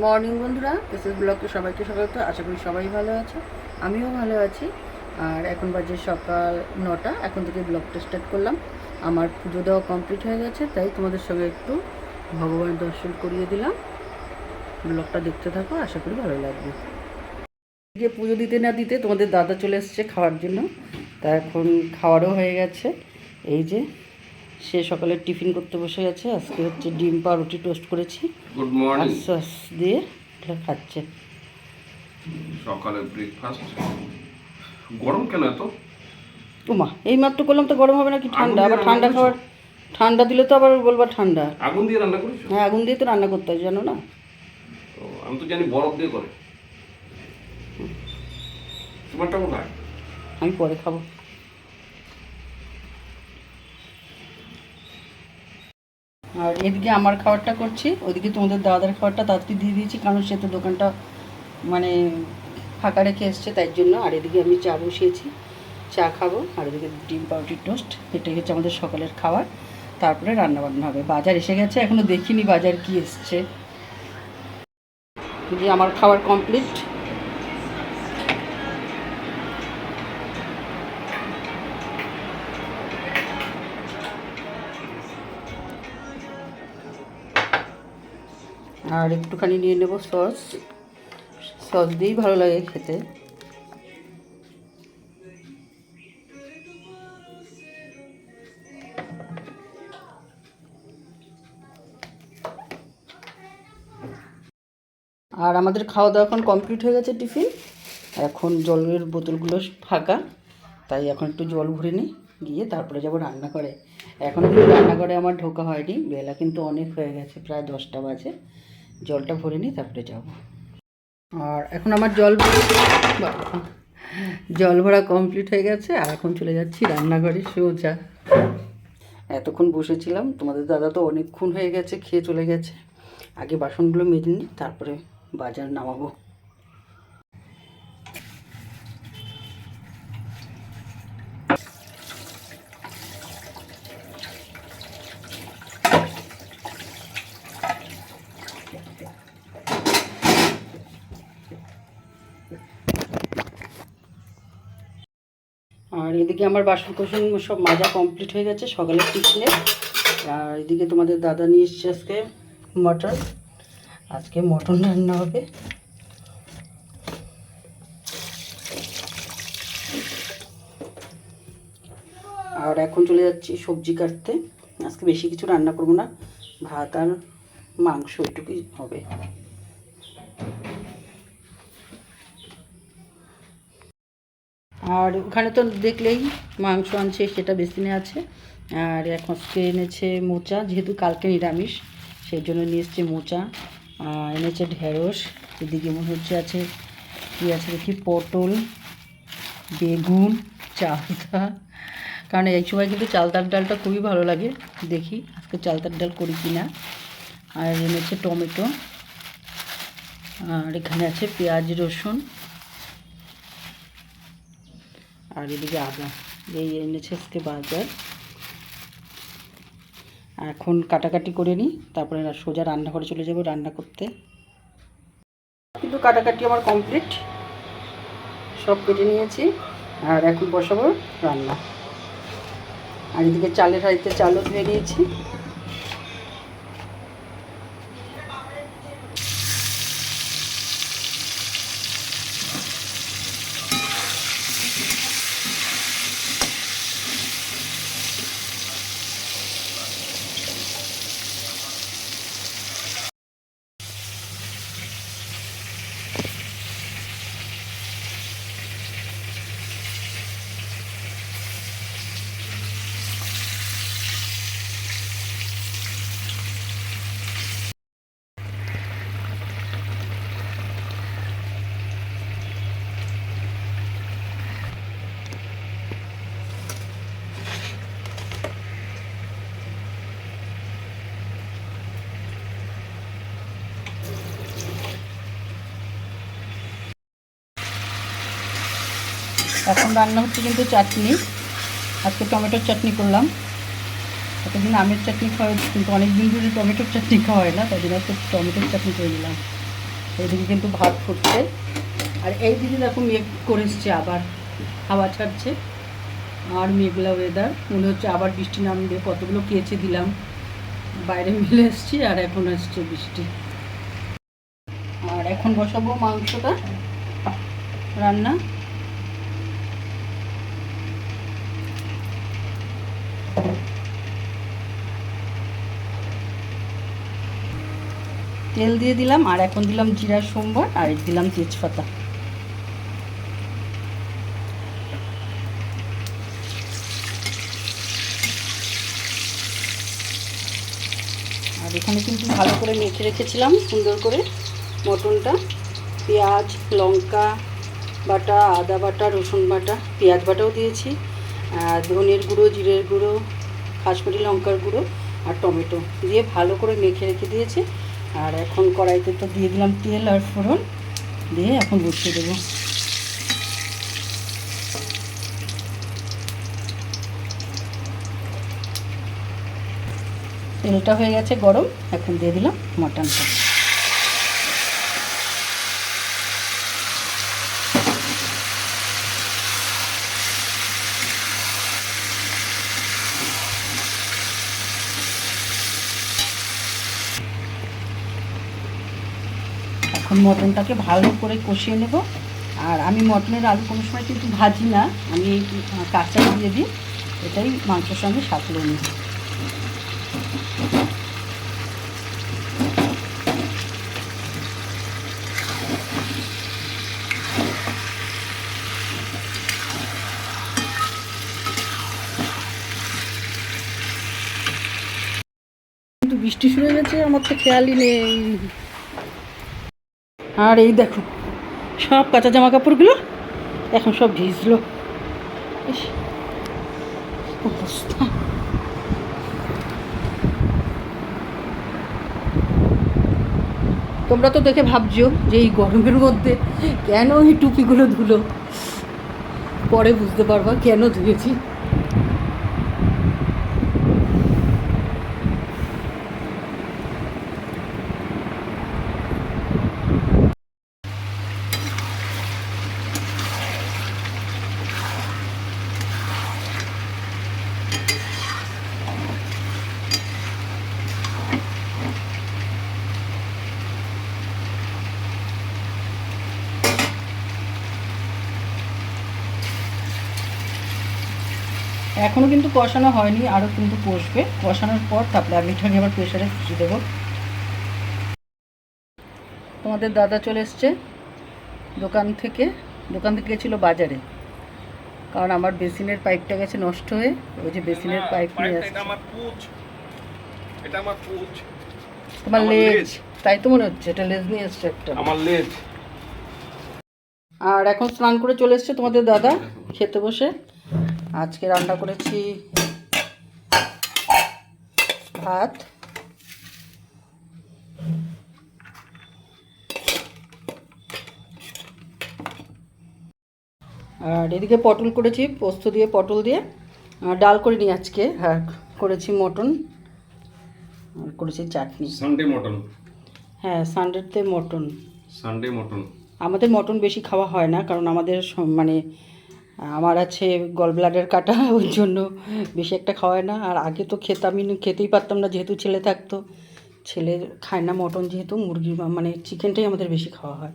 Morning বন্ধুরা, SS ব্লগে সবাইকে স্বাগত। আশা করি সবাই ভালো আছে, আমিও ভালো আছি। আর এখন বাজে সকাল 9টা। এখন থেকে ব্লগটা স্টার্ট করলাম। আমার পুজো দেওয়া কমপ্লিট হয়ে গেছে, তাই তোমাদের সঙ্গে একটু ভগবানের দর্শন করিয়ে দিলাম। ব্লগটা দেখতে থাকো, আশা করি ভালো লাগবে। যে পুজো দিতে না দিতে তোমাদের দাদা চলে এসছে খাওয়ার জন্য। তা এখন খাওয়ারও হয়ে গেছে। এই যে সে সকালে টিফিন করতে বসে গেছে। আজকে হচ্ছে ডিম পাউরুটি টোস্ট করেছি, গুড মর্নিং। সস দিয়ে খাচ্ছে সকালে ব্রেকফাস্ট। গরম কেন এত? ওমা, এই মাত্র করলাম তো গরম হবে নাকি ঠান্ডা? আগুন দিয়ে আবার রান্না ঠান্ডা করেছো? খাবার, ঠান্ডা দিলে তো আবার বলবা ঠান্ডা। আগুন দিয়ে রান্না করেছো? হ্যাঁ, আগুন দিয়ে তো রান্না করতে হয়, জানো না? ও, আমি তো জানি বরফ দিয়ে করে। তোমারটা কোথায়? আমি পরে খাবো। আর এদিকে আমার খাবারটা করছি, ওদিকে তোমাদের দাদার খাবারটা তাড়াতাড়ি দিয়ে দিয়েছি, কারণ সে তো দোকানটা মানে ফাঁকা রেখে এসছে, তাই জন্য। আর এদিকে আমি চা বসিয়েছি, চা খাবো। আর এদিকে ডিম পাউরুটি টোস্ট, এটাই হচ্ছে আমাদের সকালের খাবার। তারপরে রান্নাবান্না হবে। বাজার এসে গেছে, এখনও দেখিনি বাজার কি এসছে। যে আমার খাবার কমপ্লিট। আর একটুখানি নিয়ে নেব সস, সস দিয়েই ভালো লাগে খেতে। আর আমাদের খাওয়া দাওয়া এখন কমপ্লিট হয়ে গেছে, টিফিন। এখন জলের বোতলগুলো ফাঁকা, তাই এখন একটু জল ভরে নিই, গিয়ে তারপরে যাব রান্না করে। এখনও কিন্তু রান্নাঘরে আমার ঢোকা হয়নি, বেলা কিন্তু অনেক হয়ে গেছে, প্রায় 10টা বাজে। জলটা ভরে নিই, তারপরে যাব। আর এখন আমার জল ভরা কমপ্লিট হয়ে গেছে। আর এখন চলে যাচ্ছি রান্নাঘরে সোজা। এতক্ষণ বসেছিলাম, তোমাদের দাদা তো অনেকক্ষণ হয়ে গেছে খেয়ে চলে গেছে। আগে বাসনগুলো মেজে নিই, তারপরে বাজার নামাবো। আর এদিকে আমার বাসন কোসন সব মাজা কমপ্লিট হয়ে গেছে সকালের টিফিনে। আর এদিকে তোমাদের দাদা নিয়ে এসছে আজকে মটন। আজকে মটন রান্না হবে। আর এখন চলে যাচ্ছি সবজি কাটতে। আজকে বেশি কিছু রান্না করবো না, ভাত আর মাংস এটুকুই হবে। আর ওখানে তো দেখলেই মাংস আনছে, সেটা বেসিনে আছে। আর এখন এনেছে মোচা, যেহেতু কালকে নিরামিষ সেই জন্য নিয়ে এসছে মোচা। এনেছে ঢেঁড়স। এদিকে মনে হচ্ছে আছে কী আছে দেখি, পটল, বেগুন, চালতা। কারণ এই সময় কিন্তু চালতার ডালটা খুবই ভালো লাগে। দেখি আজকে চালতার ডাল করি কি না। আর এনেছে টমেটো। আর এখানে আছে পেঁয়াজ, রসুন, আর এদিকে আদা। এই এনেছে আজকে বাজার। এখন কাটাকাটি করে নিই, তারপরে সোজা রান্নাঘরে চলে যাব রান্না করতে। কিন্তু কাটাকাটি আমার কমপ্লিট, সব কেটে নিয়েছি। আর এখন বসাবো রান্না। আর এদিকে চালের হাঁড়িতে চালও ধুয়ে নিয়েছি। এখন রান্না হচ্ছে কিন্তু চাটনি। আজকে টমেটোর চাটনি করলাম। এতদিন আমের চাটনি খাওয়া, কিন্তু অনেক দিন ধরে টমেটোর চাটনি খাওয়া হয় না, তাই জন্য আজকে টমেটোর চাটনি করে দিলাম। এইদিকে কিন্তু ভাত ফুটছে। আর এই দিকে দেখো মেঘ করে এসছে, আবার হাওয়া ছাড়ছে আর মেঘলা ওয়েদার, মনে হচ্ছে আবার বৃষ্টি নামবে। কতগুলো কেচে দিলাম, বাইরে মিলে এসছি আর এখন আসছে বৃষ্টি। আর এখন বসাবো মাংসটা রান্না। তেল দিয়ে দিলাম আর এখন দিলাম জিরা সোমবার আর দিলাম তেজপাতা। আর এখানে কিন্তু ভালো করে মেখে রেখেছিলাম সুন্দর করে মটনটা। পেঁয়াজ, লঙ্কা বাটা, আদা বাটা, রসুন বাটা, পেঁয়াজ বাটাও দিয়েছি, আর ধনের গুঁড়ো, জিরের গুঁড়ো, কাশ্মীরি লঙ্কার গুঁড়ো আর টমেটো দিয়ে ভালো করে মেখে রেখে দিয়েছি। আর এখন কড়াইতে তো দিয়ে দিলাম তেল আর ফোড়ন দিয়ে এখন বসিয়ে দেবো। তেলটা হয়ে গেছে গরম, এখন দিয়ে দিলাম মটনটা। এখন মটনটাকে ভালো করে কষিয়ে নেব। আর আমি মটনের আলু কোনো সময় কিন্তু ভাজি না, আমি কাঁচা দিয়ে দিই, এটাই মাংসের সঙ্গে সাঁতলে নিই। কিন্তু বৃষ্টি শুরু হয়ে গেছে, আমার তো খেয়ালই নেই। আর এই দেখো সব কাঁচা জামা কাপড়গুলো এখন সব ভিজলো। ইস, অবস্থা। তোমরা তো দেখে ভাবছো যে এই গরমের মধ্যে কেন এই টুপিগুলো ধুলো, পরে বুঝতে পারবা কেন ধুয়েছি। এখনও কিন্তু কষানো হয়নি, আরও কিন্তু কষবে। কষানোর পর তারপরে আমি এটাকে আবার প্রেশারে ফুটিয়ে দেবো। তোমাদের দাদা চলে এসছে দোকান থেকে গেছিলো বাজারে, কারণ আমার বেসিনের পাইপটা গেছে নষ্ট হয়ে, ওই যে বেসিনের পাইপ নিয়ে আসছে। তোমার লেজ, তাই তো মনে হচ্ছে এটা লেজ নিয়ে এসছে একটা, আমার লেজ। আর এখন স্নান করে চলে এসছে তোমাদের দাদা খেতে বসে। আজকে রান্না করেছি ভাত, আর এদিকে পটল করেছি পোস্ত দিয়ে, পটল দিয়ে ডাল করে নিই আজকে। আর করেছি মটন, আর করেছি চাটনি। Sunday mutton. হ্যাঁ, সানডেতে মটন। Sunday mutton. আমাদের মটন বেশি খাওয়া হয় না, কারণ আমাদের মানে আমার আছে গল ব্লাডার কাটা, ওই জন্য বেশি একটা খাওয়া হয় না। আর আগে তো খেতেই পারতাম না, যেহেতু ছেলে থাকতো। ছেলে খায় না মটন, যেহেতু মুরগি মানে চিকেনটাই আমাদের বেশি খাওয়া হয়।